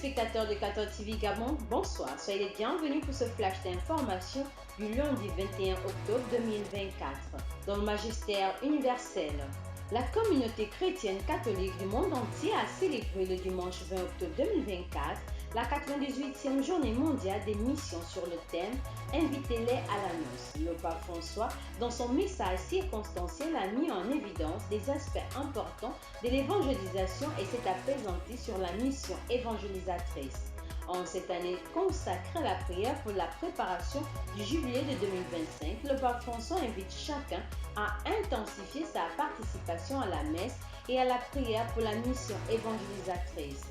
Téléspectateurs de 14 TV Gabon, bonsoir. Soyez les bienvenus pour ce flash d'information du lundi 21 octobre 2024. Dans le magistère universel, la communauté chrétienne catholique du monde entier a célébré le dimanche 20 octobre 2024 la 98e journée mondiale des missions sur le thème « Invitez-les à la noce ». Le pape François, dans son message circonstanciel, a mis en évidence des aspects importants de l'évangélisation et s'est appesanti sur la mission évangélisatrice. En cette année consacrée à la prière pour la préparation du jubilé de 2025, le pape François invite chacun à intensifier sa participation à la messe et à la prière pour la mission évangélisatrice.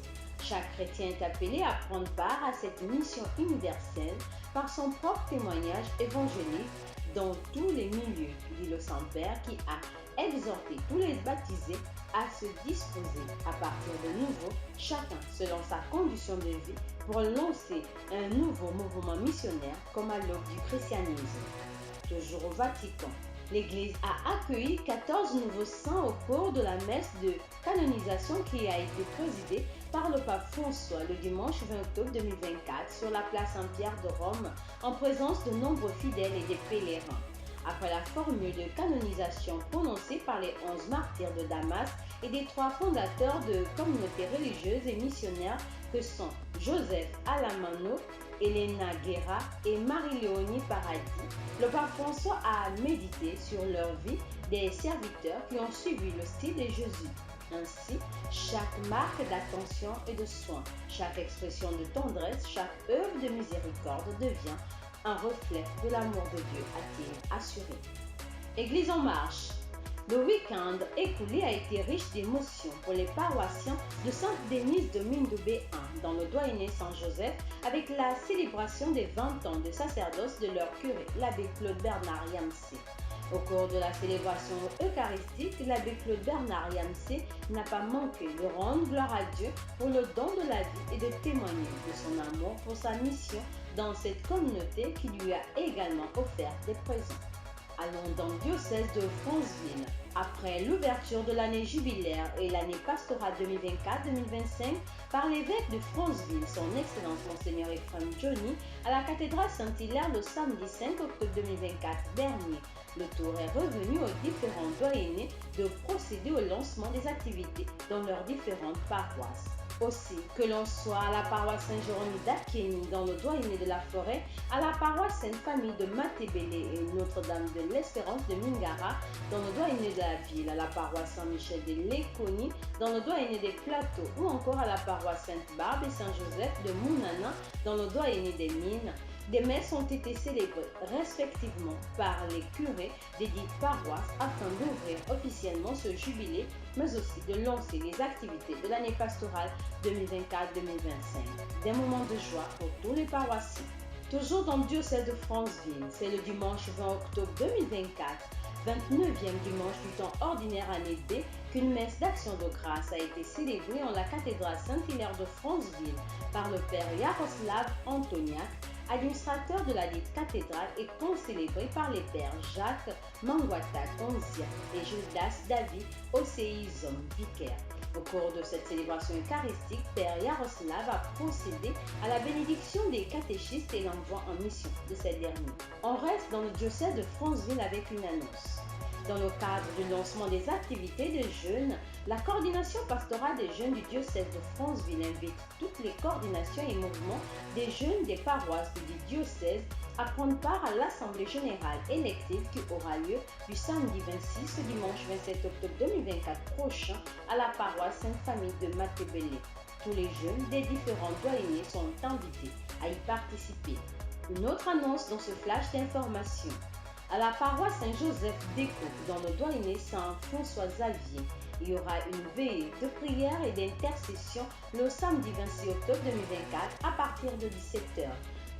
Chaque chrétien est appelé à prendre part à cette mission universelle par son propre témoignage évangélique dans tous les milieux, dit le Saint-Père qui a exhorté tous les baptisés à se disposer à partir de nouveau, chacun selon sa condition de vie, pour lancer un nouveau mouvement missionnaire comme à l'aube du christianisme. Toujours au Vatican, l'Église a accueilli 14 nouveaux saints au cours de la messe de canonisation qui a été présidée par le pape François le dimanche 20 octobre 2024 sur la place Saint-Pierre de Rome en présence de nombreux fidèles et des pèlerins. Après la formule de canonisation prononcée par les 11 martyrs de Damas et des 3 fondateurs de communautés religieuses et missionnaires que sont Joseph Alamano, Elena Guerra et Marie-Léonie Paradis, le pape François a médité sur leur vie des serviteurs qui ont suivi le style de Jésus. Ainsi, chaque marque d'attention et de soin, chaque expression de tendresse, chaque œuvre de miséricorde devient un reflet de l'amour de Dieu, a-t-il assuré. Église en marche. Le week-end écoulé a été riche d'émotions pour les paroissiens de Sainte-Denise de Mindoubé 1 dans le doyenné Saint-Joseph avec la célébration des 20 ans de sacerdoce de leur curé, l'abbé Claude Bernard Yamsé. Au cours de la célébration eucharistique, l'abbé Claude Bernard Yamsé n'a pas manqué de rendre gloire à Dieu pour le don de la vie et de témoigner de son amour pour sa mission dans cette communauté qui lui a également offert des présents. Allons dans le diocèse de Franceville. Après l'ouverture de l'année jubilaire et l'année pastorale 2024-2025 par l'évêque de Franceville, son Excellence Monseigneur Ephraim Johnny, à la cathédrale Saint-Hilaire le samedi 5 octobre 2024 dernier, le tour est revenu aux différents doyennés de procéder au lancement des activités dans leurs différentes paroisses. Aussi, que l'on soit à la paroisse Saint-Jérôme d'Akéni dans le doyenné de la Forêt, à la paroisse Sainte-Famille de Matébélé et Notre-Dame de l'Espérance de Mingara dans le doyenné de la ville, à la paroisse Saint-Michel de Léconi dans le doyenné des Plateaux ou encore à la paroisse Sainte-Barbe et Saint-Joseph de Mounana dans le doyenné des Mines, des messes ont été célébrées respectivement par les curés des dites paroisses afin d'ouvrir officiellement ce jubilé, mais aussi de lancer les activités de l'année pastorale 2024-2025. Des moments de joie pour tous les paroissiens. Toujours dans le diocèse de Franceville, c'est le dimanche 20 octobre 2024, 29e dimanche du temps ordinaire année B, qu'une messe d'action de grâce a été célébrée en la cathédrale Saint-Hilaire de Franceville par le père Yaroslav Antoniak, administrateur de la dite cathédrale, et concélébré par les pères Jacques Mangwata Konzia et Judas David Oseizom, vicaire. Au cours de cette célébration eucharistique, père Yaroslav a procédé à la bénédiction des catéchistes et l'envoi en mission de ces derniers. On reste dans le diocèse de Franceville avec une annonce. Dans le cadre du lancement des activités de jeûne, la coordination pastorale des jeunes du diocèse de Franceville invite toutes les coordinations et mouvements des jeunes des paroisses du diocèse à prendre part à l'Assemblée générale élective qui aura lieu du samedi 26 au dimanche 27 octobre 2024 prochain à la paroisse Sainte-Famille de Matébélé. Tous les jeunes des différents doyennés sont invités à y participer. Une autre annonce dans ce flash d'information. À la paroisse Saint-Joseph d'Éco, dans le doyenné Saint-François-Xavier, il y aura une veillée de prière et d'intercession le samedi 26 octobre 2024 à partir de 17h.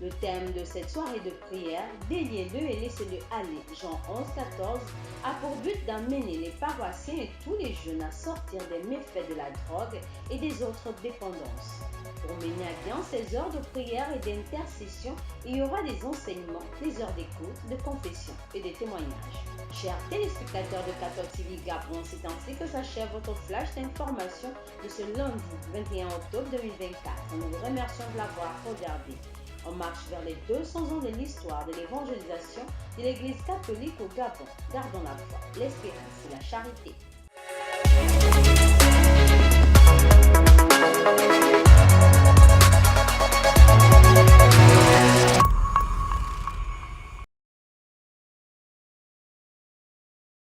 Le thème de cette soirée de prière, déliez-le et laissez-le aller, Jean 11-14, a pour but d'amener les paroissiens et tous les jeunes à sortir des méfaits de la drogue et des autres dépendances. Pour mener à bien ces heures de prière et d'intercession, il y aura des enseignements, des heures d'écoute, de confession et des témoignages. Chers téléspectateurs de 14 TV Gabon, c'est ainsi que s'achève votre flash d'information de ce lundi 21 octobre 2024. Nous vous remercions de l'avoir regardé. On marche vers les 200 ans de l'histoire de l'évangélisation de l'Église catholique au Gabon. Gardons la foi, l'espérance et la charité.